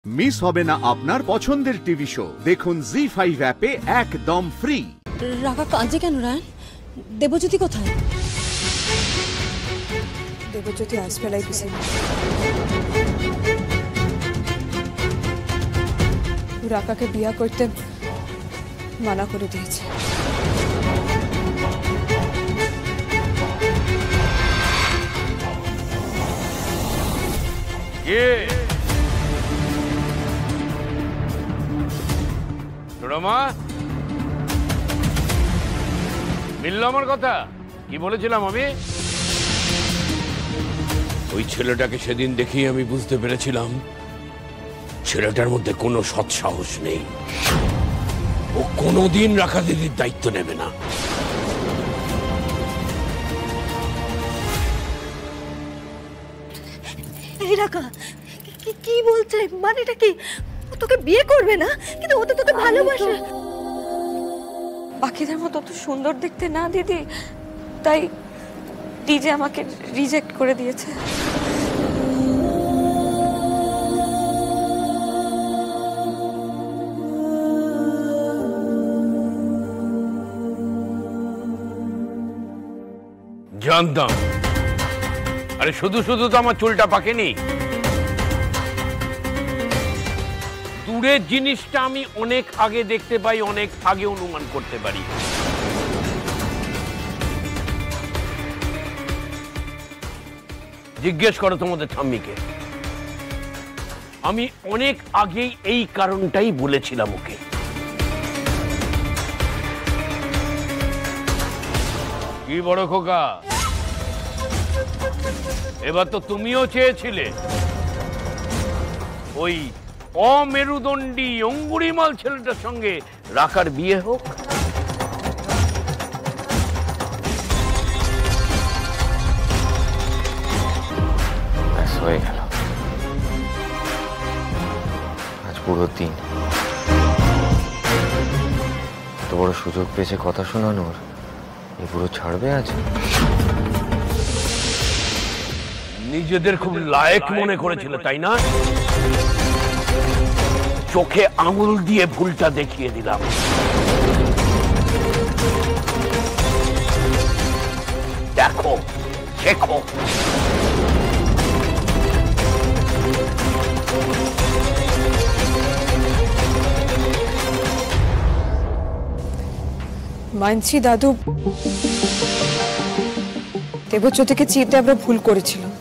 Miss হবে না আপনার পছন্দের টিভি শো। দেখুন জি5 অ্যাপে একদম ফ্রি। রাকা কাঁদছে কেন রায়ন? দেবজ্যোতি কোথায়? দেবজ্যোতি আজ বেলায় পিছে রাকাকে বিয়া করতে মানা করে দিয়েছে। মিলল আমার কথা? কি বলেছিলাম আমি? ওই ছেলেটাকে সেদিন দেখেই আমি বুঝতে পেরেছিলাম ছেলেটার মধ্যে কোনো সৎসাহস নেই। ও কোনোদিন রাখা দিদির দায়িত্ব নেবে না। এই রাকা কি বলছে? মানেটা কি? ও তোকে বিয়ে করবে না, কিন্তু ও তো তোকে ভালোবাসে। বাকিদের মতো তো সুন্দর দেখতে না দিদি, তাই ডিজে আমাকে রিজেক্ট করে দিয়েছে। জানতাম। আরে শুধু শুধু তো আমার চুলটা পাকেনি। দূরের জিনিসটা আমি অনেক আগে দেখতে পাই, অনেক আগে অনুমান করতে পারি। জিজ্ঞেস করো তোমাদের ঠাম্মিকে। আমি অনেক আগেই এই কারণটাই বলেছিলাম ওকে। কি বড় খোকা, এবার তো তুমিও চেয়েছিলে ওই অমেরুদণ্ডী অঙ্গুরিমাল ছেলেটার সঙ্গে রাকার বিয়ে হোক। হয়ে গেল, আজ পুরো দিন এত বড় সুযোগ পেয়েছে কথা শোনানোর, এ পুরো ছাড়বে আজ? নিজেদের খুব লায়েক মনে করেছিল তাই না? চোখে আঙুল দিয়ে ভুলটা দেখিয়ে দিলাম। দেখো, শেখো। মানছি দাদু, দেবজ্যোতিকে চিনতে আমরা ভুল করেছিলাম,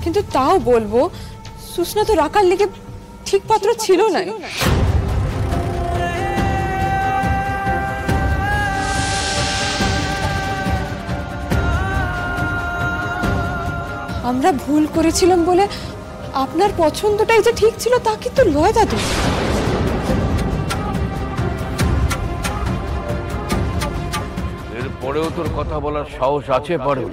কিন্তু তাও বলবো সুস্না তো রাকার লেগে ঠিক পাত্র ছিল না। আমরা ভুল করেছিলাম বলে আপনার পছন্দটাই যে ঠিক ছিল তা কিন্তু লয় দাদু। এরপরেও তোর কথা বলার সাহস আছে? পারো?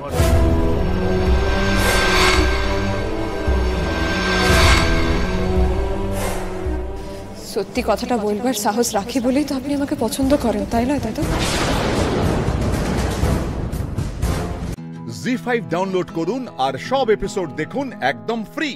সত্যি কথাটা বলবার সাহস রাখি বলেই তো আপনি আমাকে পছন্দ করেন, তাই নয় দাদু? জি5 ডাউনলোড করুন আর সব এপিসোড দেখুন একদম ফ্রি।